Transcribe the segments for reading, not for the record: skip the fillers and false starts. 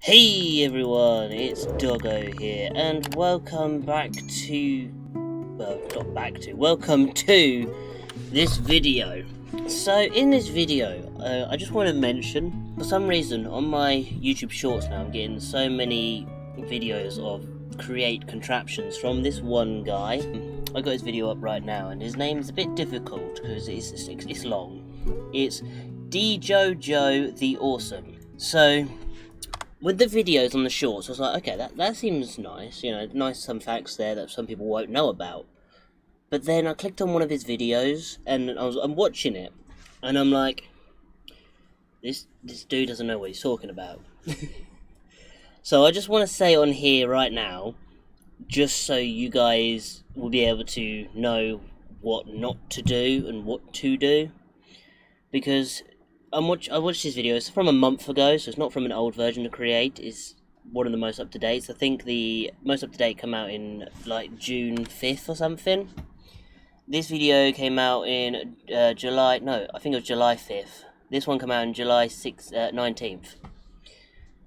Hey everyone, it's Doggo here, and welcome back to, welcome to this video. So in this video, I just want to mention, for some reason on my YouTube Shorts now, I'm getting so many videos of create contraptions from this one guy. I got his video up right now, and his name is a bit difficult because it's long. It's ItzDogo the Awesome. So with the videos on the shorts, I was like, okay, that seems nice. You know, nice some facts there that some people won't know about. But then I clicked on one of his videos, and I'm watching it, and I'm like, this dude doesn't know what he's talking about. So I just want to say on here right now, just so you guys will be able to know what not to do and what to do, because I watched his video. It's from a month ago, so it's not from an old version to create. It's one of the most up-to-date. I think the most up-to-date come out in like June 5th or something. This video came out in July 5th. This one came out in July 19th.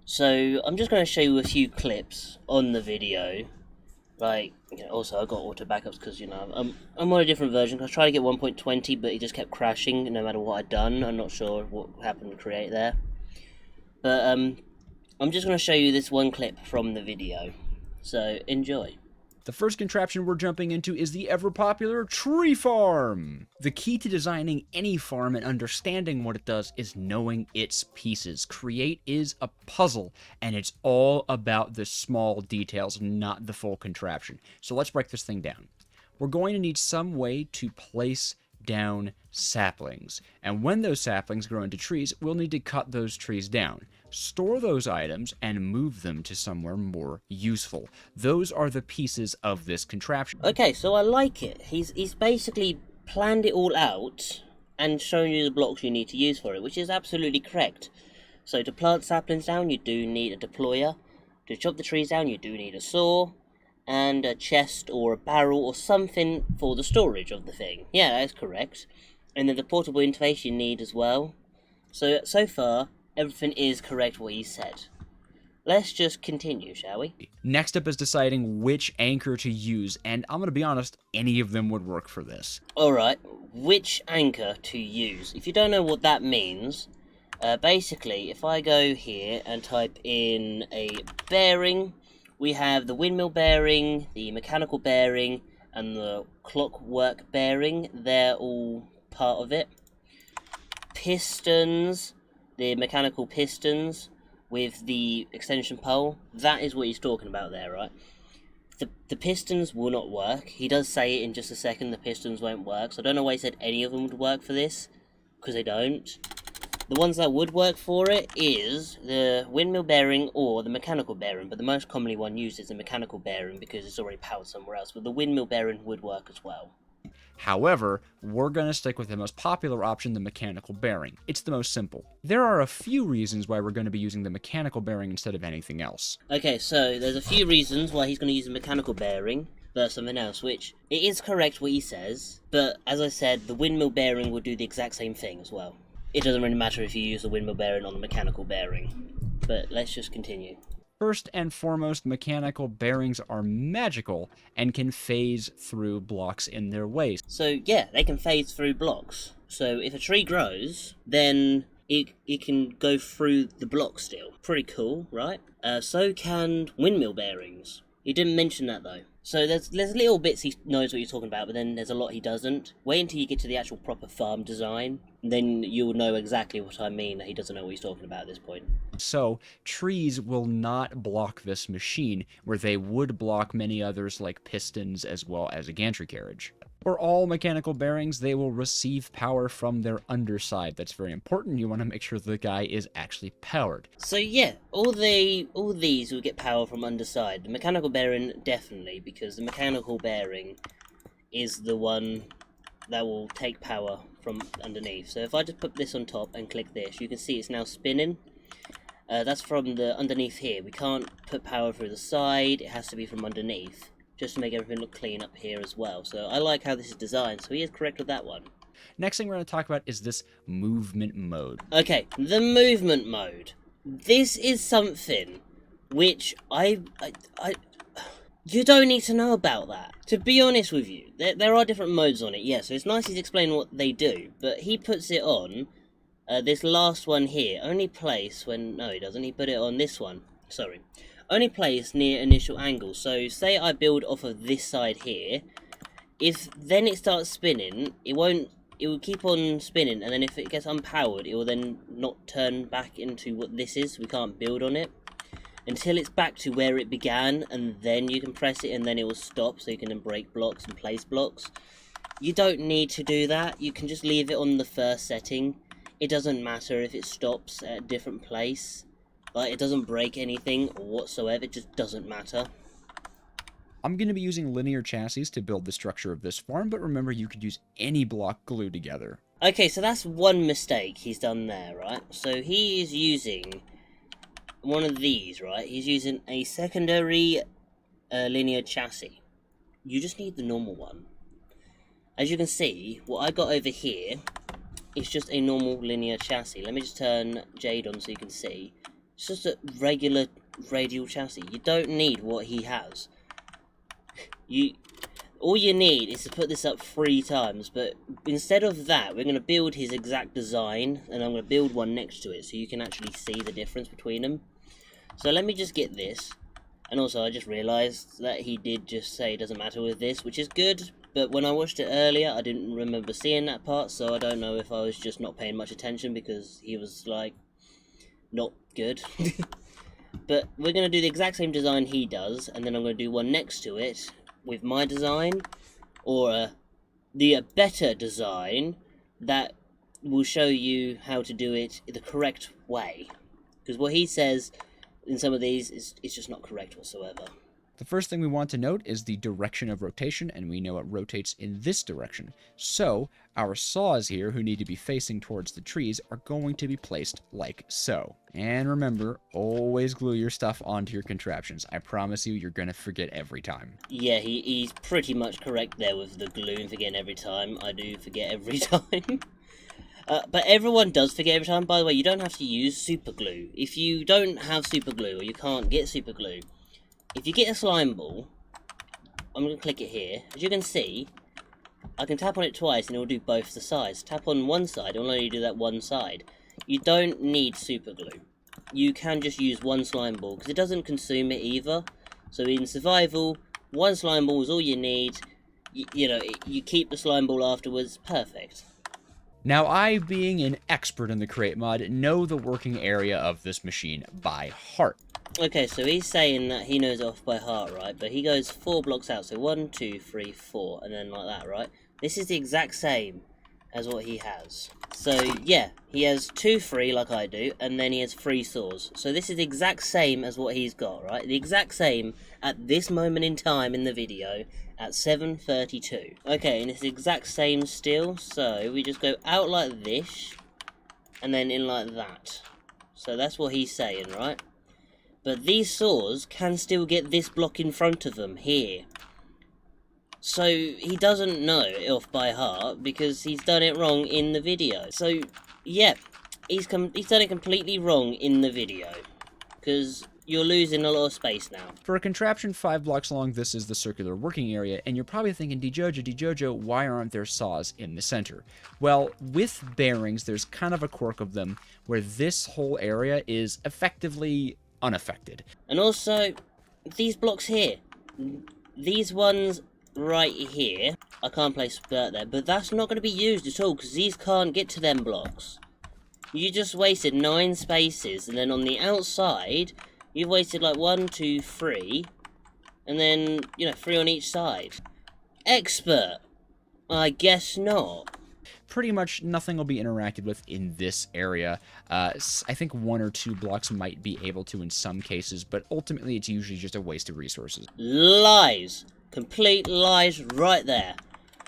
So I'm just going to show you a few clips on the video. Like, you know, also I got auto backups because, you know, I'm on a different version. I tried to get 1.20, but it just kept crashing no matter what I'd done. I'm not sure what happened to create there. But I'm just going to show you this one clip from the video. So enjoy. The first contraption we're jumping into is the ever-popular tree farm. The key to designing any farm and understanding what it does is knowing its pieces. Create is a puzzle, and it's all about the small details, not the full contraption. So let's break this thing down. We're going to need some way to place down saplings, and when those saplings grow into trees, we'll need to cut those trees down, store those items, and move them to somewhere more useful. Those are the pieces of this contraption. Okay, so I like it. He's basically planned it all out and shown you the blocks you need to use for it, which is absolutely correct. So to plant saplings down, you do need a deployer. To chop the trees down, you do need a saw and a chest or a barrel or something for the storage of the thing. Yeah, that's correct. And then the portable interface you need as well. So far, everything is correct what he said. Let's just continue, shall we? Next up is deciding which anchor to use, and I'm going to be honest, any of them would work for this. Alright, which anchor to use? If you don't know what that means, basically, if I go here and type in a bearing, we have the windmill bearing, the mechanical bearing, and the clockwork bearing. They're all part of it. Pistons, the mechanical pistons with the extension pole. That is what he's talking about there, right? The pistons will not work. He does say it in just a second, the pistons won't work. So I don't know why he said any of them would work for this, because they don't. The ones that would work for it is the windmill bearing or the mechanical bearing, but the most commonly one used is the mechanical bearing because it's already powered somewhere else, but the windmill bearing would work as well. However, we're going to stick with the most popular option, the mechanical bearing. It's the most simple. There are a few reasons why we're going to be using the mechanical bearing instead of anything else. Okay, so there's a few reasons why he's going to use the mechanical bearing versus something else, which it is correct what he says, but as I said, the windmill bearing will do the exact same thing as well. It doesn't really matter if you use the windmill bearing or the mechanical bearing, but let's just continue. First and foremost, mechanical bearings are magical and can phase through blocks in their way. So yeah, they can phase through blocks. So if a tree grows, then it can go through the block still. Pretty cool, right? So can windmill bearings. He didn't mention that though. So there's little bits he knows what you're talking about, but then there's a lot he doesn't. Wait until you get to the actual proper farm design, then you'll know exactly what I mean. He doesn't know what he's talking about at this point. So, trees will not block this machine, where they would block many others like pistons as well as a gantry carriage. For all mechanical bearings, they will receive power from their underside. That's very important. You want to make sure the guy is actually powered. So yeah, all these will get power from underside. The mechanical bearing, definitely, because the mechanical bearing is the one that will take power from underneath. So if I just put this on top and click this, you can see it's now spinning. That's from the underneath here. We can't put power through the side, it has to be from underneath, just to make everything look clean up here as well. So I like how this is designed, so he is correct with that one. Next thing we're going to talk about is this movement mode. Okay, the movement mode. This is something which you don't need to know about that. To be honest with you, there are different modes on it, yeah, so it's nice he's explaining what they do, but he puts it on, this last one here, only place when, no he doesn't, he put it on this one, sorry. Only place near initial angle, so say I build off of this side here, if then it starts spinning, it will keep on spinning, and then if it gets unpowered, it will then not turn back into what this is, we can't build on it. Until it's back to where it began, and then you can press it and then it will stop, so you can then break blocks and place blocks. You don't need to do that, you can just leave it on the first setting. It doesn't matter if it stops at a different place. Like, it doesn't break anything whatsoever, it just doesn't matter. I'm going to be using linear chassis to build the structure of this farm, but remember you could use any block glued together. Okay, so that's one mistake he's done there, right? So he is using one of these, right? He's using a secondary linear chassis. You just need the normal one. As you can see, what I got over here is just a normal linear chassis. Let me just turn Jade on so you can see. It's just a regular radial chassis. You don't need what he has. All you need is to put this up 3 times, but instead of that, we're going to build his exact design, and I'm going to build one next to it so you can actually see the difference between them. So let me just get this, and also I just realised that he did just say it doesn't matter with this, which is good, but when I watched it earlier, I didn't remember seeing that part, so I don't know if I was just not paying much attention because he was, like, not good. But we're going to do the exact same design he does, and then I'm going to do one next to it with my design, or the better design that will show you how to do it the correct way. Because what he says in some of these is just not correct whatsoever. The first thing we want to note is the direction of rotation, and we know it rotates in this direction. So, our saws here, who need to be facing towards the trees, are going to be placed like so. And remember, always glue your stuff onto your contraptions. I promise you, you're going to forget every time. Yeah, he's pretty much correct there with the glue and forgetting every time. I do forget every time. But everyone does forget every time. By the way, you don't have to use super glue. If you don't have super glue, or you can't get super glue, if you get a slime ball, I'm going to click it here. As you can see, I can tap on it twice and it will do both the sides. Tap on one side, it will only do that one side. You don't need super glue. You can just use one slime ball, because it doesn't consume it either. So in survival, one slime ball is all you need. You keep the slime ball afterwards. Perfect. Now, I, being an expert in the crate mod, know the working area of this machine by heart. Okay, so he's saying that he knows it off by heart, right? But he goes 4 blocks out, so 1, 2, 3, 4, and then like that, right? This is the exact same as what he has. So, yeah, he has 2 free, like I do, and then he has 3 saws. So this is the exact same as what he's got, right? The exact same at this moment in time in the video at 7:32. Okay, and it's the exact same still, so we just go out like this, and then in like that. So that's what he's saying, right? But these saws can still get this block in front of them, here. So he doesn't know it off by heart, because he's done it wrong in the video. So, yeah, he's done it completely wrong in the video. Because you're losing a lot of space now. For a contraption 5 blocks long, this is the circular working area, and you're probably thinking, ItzDogo, why aren't there saws in the center? Well, with bearings, there's kind of a quirk of them, where this whole area is effectively unaffected. And also, these blocks here, these ones right here, I can't place Bert there, but that's not going to be used at all, because these can't get to them blocks. You just wasted 9 spaces, and then on the outside, you've wasted like 1, 2, 3, and then, 3 on each side. Expert? I guess not. Pretty much nothing will be interacted with in this area. I think 1 or 2 blocks might be able to in some cases, but ultimately it's usually just a waste of resources. Lies. Complete lies right there.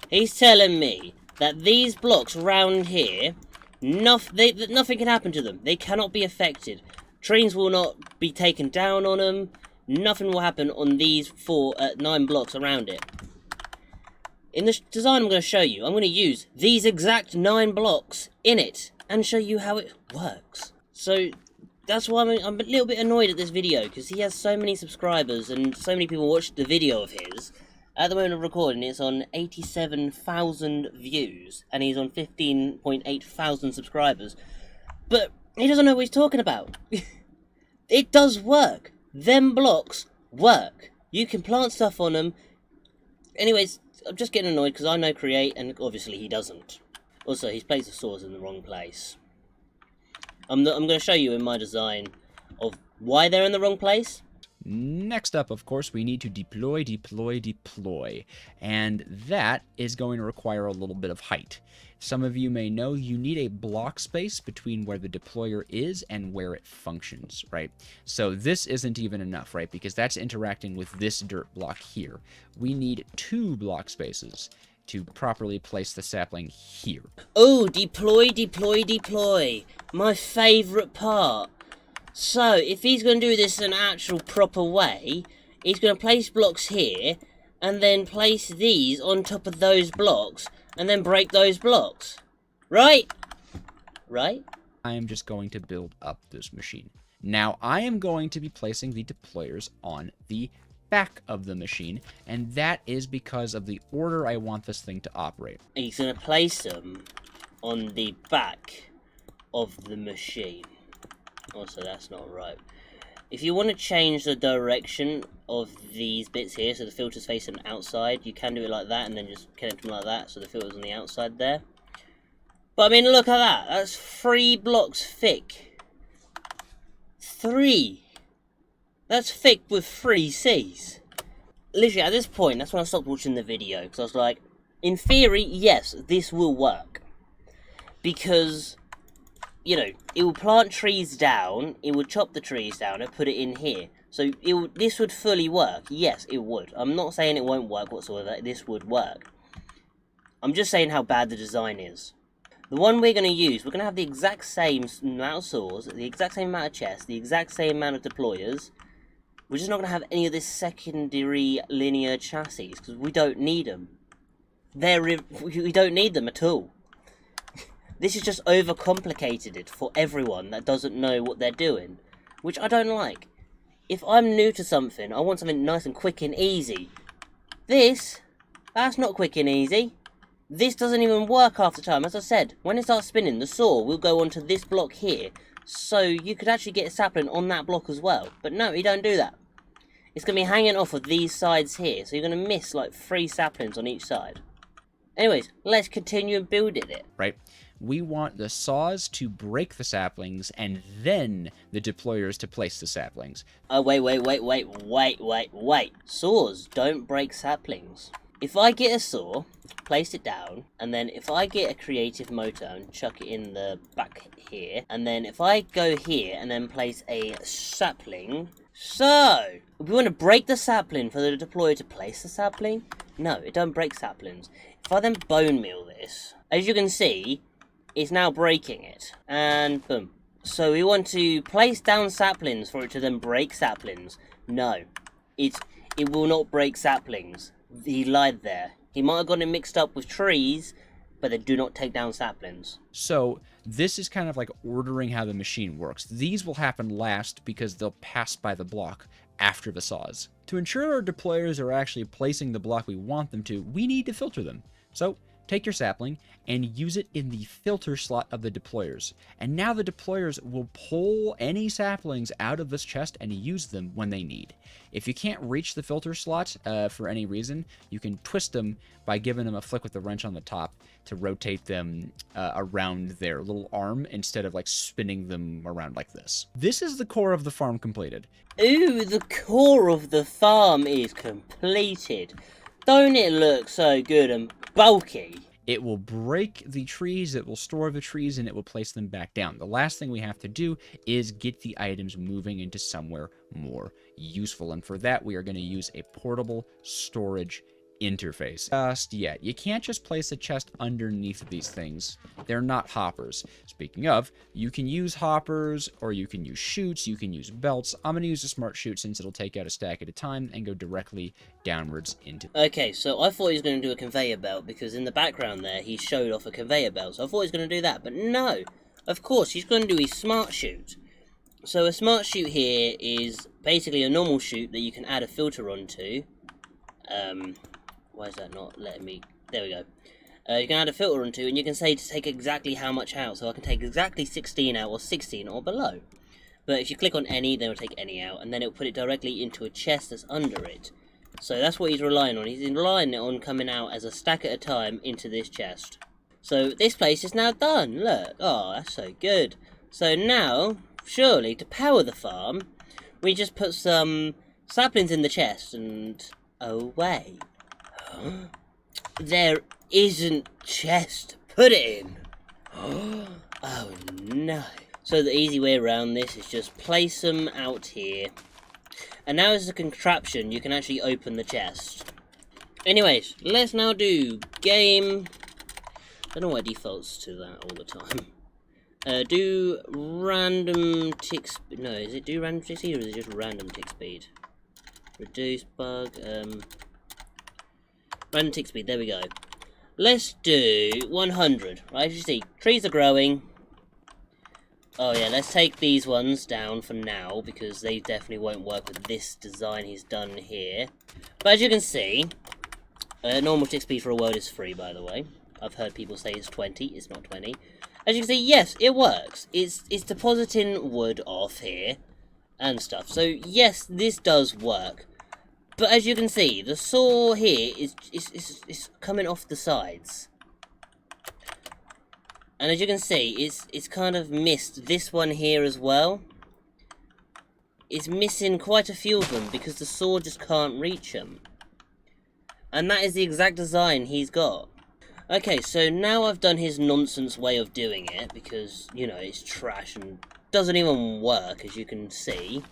He's telling me that these blocks round here, nothing can happen to them. They cannot be affected. Trains will not be taken down on them. Nothing will happen on these 9 blocks around it. In the design I'm going to show you, I'm going to use these exact 9 blocks in it and show you how it works. So, that's why I'm a little bit annoyed at this video, because he has so many subscribers and so many people watched the video of his. At the moment of recording, it's on 87,000 views, and he's on 15.8 thousand subscribers. But he doesn't know what he's talking about. It does work. Them blocks work. You can plant stuff on them. Anyways, I'm just getting annoyed because I know create, and obviously he doesn't. Also, he's placed the saws in the wrong place. I'm going to show you in my design of why they're in the wrong place. Next up, of course, we need to deploy, and that is going to require a little bit of height. Some of you may know you need a block space between where the deployer is and where it functions, right? So this isn't even enough, right? Because that's interacting with this dirt block here. We need 2 block spaces to properly place the sapling here. Oh, deploy. My favourite part. So, if he's going to do this in an actual proper way, he's going to place blocks here, and then place these on top of those blocks, and then break those blocks. Right? Right? I am just going to build up this machine. Now, I am going to be placing the deployers on the back of the machine, and that is because of the order I want this thing to operate. He's going to place them on the back of the machine. Also, that's not right. If you want to change the direction of these bits here, so the filter's facing outside, you can do it like that, and then just connect them like that, so the filter's on the outside there. But I mean, look at that. That's 3 blocks thick. 3. That's thick with 3 C's. Literally, at this point, that's when I stopped watching the video, because I was like, in theory, yes, this will work. Because, you know, it will plant trees down, it would chop the trees down and put it in here. So this would fully work. Yes, it would. I'm not saying it won't work whatsoever. This would work. I'm just saying how bad the design is. The one we're going to use, we're going to have the exact same amount of saws, the exact same amount of chests, the exact same amount of deployers. We're just not going to have any of this secondary linear chassis, because we don't need them. We don't need them at all. This has just overcomplicated it for everyone that doesn't know what they're doing, which I don't like. If I'm new to something, I want something nice and quick and easy. That's not quick and easy. This doesn't even work half the time. As I said, when it starts spinning, the saw will go onto this block here, so you could actually get a sapling on that block as well. But no, you don't do that. It's going to be hanging off of these sides here, so you're going to miss like 3 saplings on each side. Anyways, let's continue building it. Right? We want the saws to break the saplings, and then the deployers to place the saplings. Oh, wait. Saws don't break saplings. If I get a saw, place it down, and then if I get a creative motor and chuck it in the back here, and then if I go here and then place a sapling, so we want to break the sapling for the deployer to place the sapling? No, it don't break saplings. If I then bone meal this, as you can see, it's now breaking it, and boom. So we want to place down saplings for it to then break saplings. No, it will not break saplings. He lied there. He might have gotten it mixed up with trees, but they do not take down saplings. So this is kind of like ordering how the machine works. These will happen last because they'll pass by the block after the saws. To ensure our deployers are actually placing the block we want them to, we need to filter them. So take your sapling and use it in the filter slot of the deployers. And now the deployers will pull any saplings out of this chest and use them when they need. If you can't reach the filter slot for any reason, you can twist them by giving them a flick with the wrench on the top to rotate them around their little arm instead of like spinning them around like this. This is the core of the farm completed. Ooh, the core of the farm is completed. Don't it look so good and bulky? It will break the trees, it will store the trees, and it will place them back down. The last thing we have to do is get the items moving into somewhere more useful. And for that, we are going to use a portable storage interface. Just yet. You can't just place a chest underneath these things. They're not hoppers. Speaking of, you can use hoppers, or you can use chutes, you can use belts. I'm going to use a smart chute since it'll take out a stack at a time and go directly downwards into... Okay, so I thought he was going to do a conveyor belt, because in the background there, he showed off a conveyor belt. So I thought he was going to do that, but no. Of course, he's going to do his smart chute. So a smart chute here is basically a normal chute that you can add a filter onto. Why is that not letting me? There we go. You can add a filter onto, and you can say to take exactly how much out. So I can take exactly 16 out, or 16 or below. But if you click on any, then it'll take any out, and then it'll put it directly into a chest that's under it. So that's what he's relying on. He's relying on coming out as a stack at a time into this chest. So this place is now done. Look. Oh, that's so good. So now, surely, to power the farm, we just put some saplings in the chest and away. There isn't chest. Put it in. Oh no. So the easy way around this is just place them out here. And now as a contraption, you can actually open the chest. Anyways, let's now do game... I don't know why it defaults to that all the time. Do random tick speed. No, is it do random tick speed or is it just random tick speed? Reduce bug. Random tick speed, there we go. Let's do 100. Right, as you see, trees are growing. Oh yeah, let's take these ones down for now, because they definitely won't work with this design he's done here. But as you can see, normal tick speed for a world is free, by the way. I've heard people say it's 20, it's not 20. As you can see, yes, it works. It's depositing wood off here and stuff. So yes, this does work. But as you can see, the saw here is coming off the sides. And as you can see, it's kind of missed this one here as well. It's missing quite a few of them because the saw just can't reach them. And that is the exact design he's got. Okay, so now I've done his nonsense way of doing it, because, you know, it's trash and doesn't even work, as you can see.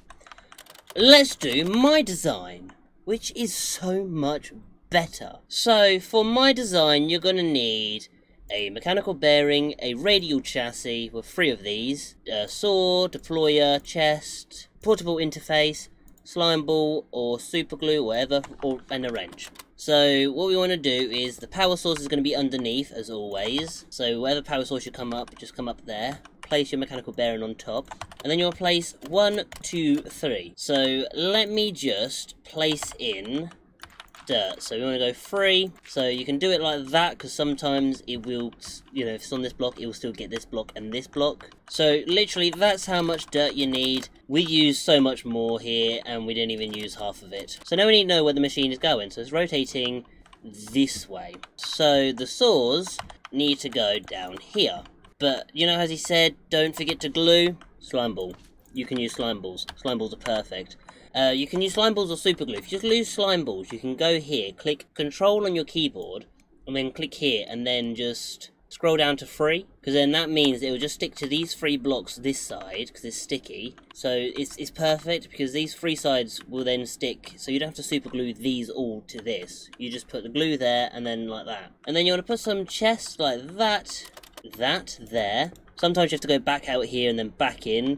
Let's do my design, which is so much better. So, for my design, you're going to need a mechanical bearing, a radial chassis with 3 of these, a saw, deployer, chest, portable interface, slime ball, or super glue, whatever, and a wrench. So what we want to do is the power source is going to be underneath, as always. So whatever power source you come up, just come up there. Place your mechanical bearing on top. And then you'll place 1, 2, 3. So let me just place in dirt. So we want to go 3. So you can do it like that, because sometimes it will, you know, if it's on this block, it will still get this block and this block. So literally, that's how much dirt you need. We use so much more here, and we didn't even use half of it. So now we need to know where the machine is going. So it's rotating this way. So the saws need to go down here. But, you know, as he said, don't forget to glue. Slime ball. You can use slime balls. Slime balls are perfect. You can use slime balls or super glue. If you just lose slime balls, you can go here, click Control on your keyboard, and then click here, and then just scroll down to 3, because then that means it will just stick to these 3 blocks this side, because it's sticky. So it's perfect, because these 3 sides will then stick, so you don't have to super glue these all to this. You just put the glue there, and then like that. And then you want to put some chests like that there. Sometimes you have to go back out here and then back in,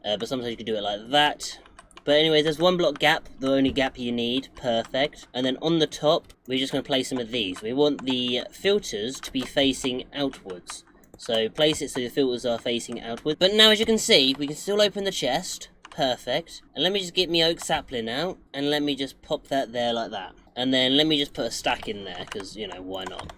but sometimes you can do it like that. But anyways, there's 1 block gap, the only gap you need, perfect. And then on the top, we're just going to place some of these. We want the filters to be facing outwards. So place it so the filters are facing outwards. But now as you can see, we can still open the chest, perfect. And let me just get my oak sapling out, and let me just pop that there like that. And then let me just put a stack in there, because, you know, why not?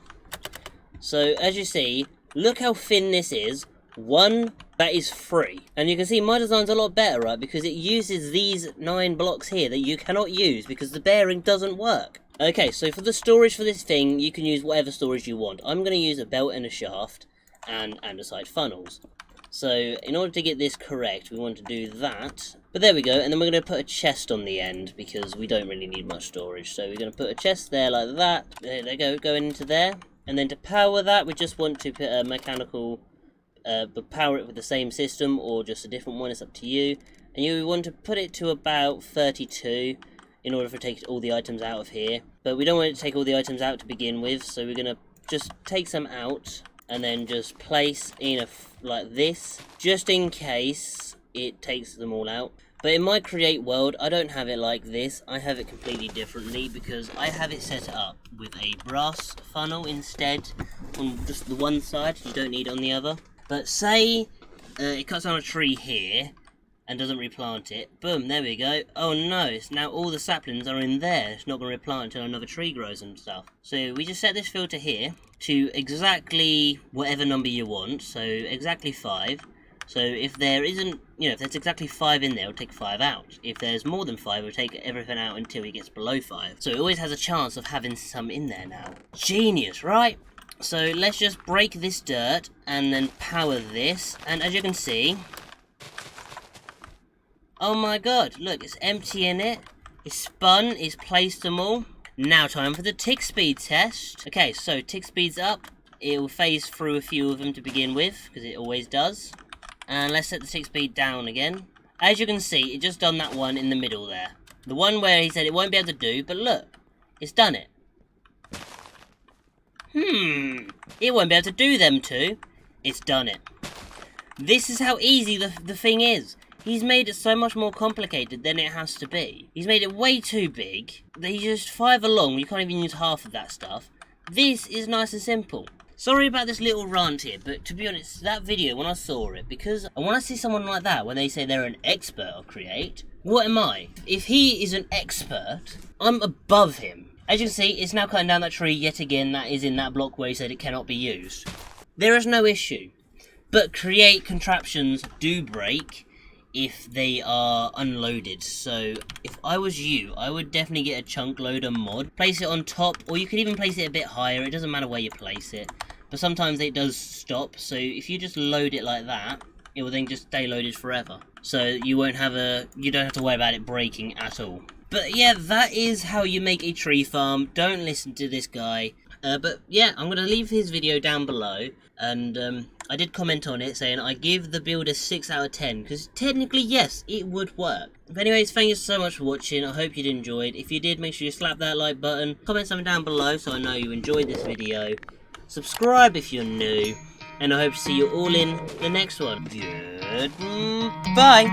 So as you see, look how thin this is. 1, that is 3. And you can see my design's a lot better, right? Because it uses these 9 blocks here that you cannot use because the bearing doesn't work. Okay, so for the storage for this thing, you can use whatever storage you want. I'm going to use a belt and a shaft and andesite funnels. So in order to get this correct, we want to do that. But there we go, and then we're going to put a chest on the end because we don't really need much storage. So we're going to put a chest there like that. There they go, going into there. And then to power that, we just want to put a mechanical... but power it with the same system or just a different one, it's up to you. And you want to put it to about 32 in order to take all the items out of here. But we don't want to take all the items out to begin with, so we're going to just take some out and then just place in like this, just in case it takes them all out. But in my create world, I don't have it like this. I have it completely differently because I have it set up with a brass funnel instead on just the one side. You don't need it on the other. But say it cuts down a tree here, and doesn't replant it, boom, there we go. Oh no, it's now all the saplings are in there. It's not going to replant until another tree grows and stuff. So we just set this filter here to exactly whatever number you want, so exactly 5. So if there isn't, if there's exactly 5 in there, it'll take 5 out. If there's more than 5, it'll take everything out until it gets below 5. So it always has a chance of having some in there now. Genius, right? So let's just break this dirt and then power this, and as you can see, oh my god, look, it's emptying it, it's spun, it's placed them all. Now time for the tick speed test. Okay, so tick speed's up, it'll phase through a few of them to begin with, because it always does. And let's set the tick speed down again. As you can see, it just done that one in the middle there. The one where he said it won't be able to do, but look, it's done it. It won't be able to do them two. It's done it. This is how easy the thing is. He's made it so much more complicated than it has to be. He's made it way too big. He's just 5 along, you can't even use half of that stuff. This is nice and simple. Sorry about this little rant here, but to be honest, that video, when I saw it, because I want to see someone like that, when they say they're an expert on Create, what am I? If he is an expert, I'm above him. As you can see, it's now cutting down that tree yet again that is in that block where he said it cannot be used. There is no issue. But Create contraptions do break if they are unloaded. So if I was you, I would definitely get a chunk loader mod. Place it on top, or you could even place it a bit higher. It doesn't matter where you place it. But sometimes it does stop. So if you just load it like that, it will then just stay loaded forever. So you don't have to worry about it breaking at all. But yeah, that is how you make a tree farm. Don't listen to this guy. But yeah, I'm going to leave his video down below. And I did comment on it saying I give the build a 6 out of 10. Because technically, yes, it would work. But anyways, thank you so much for watching. I hope you enjoyed. If you did, make sure you slap that like button. Comment something down below so I know you enjoyed this video. Subscribe if you're new. And I hope to see you all in the next one. Goodbye.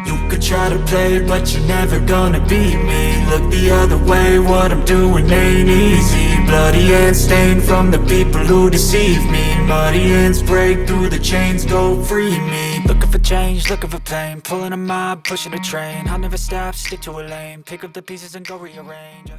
You could try to play it, but you're never gonna beat me. Look the other way, what I'm doing ain't easy. Bloody hands stained from the people who deceive me. Muddy hands break through the chains, go free me. Looking for change, looking for pain. Pulling a mob, pushing a train. I'll never stop, stick to a lane. Pick up the pieces and go rearrange.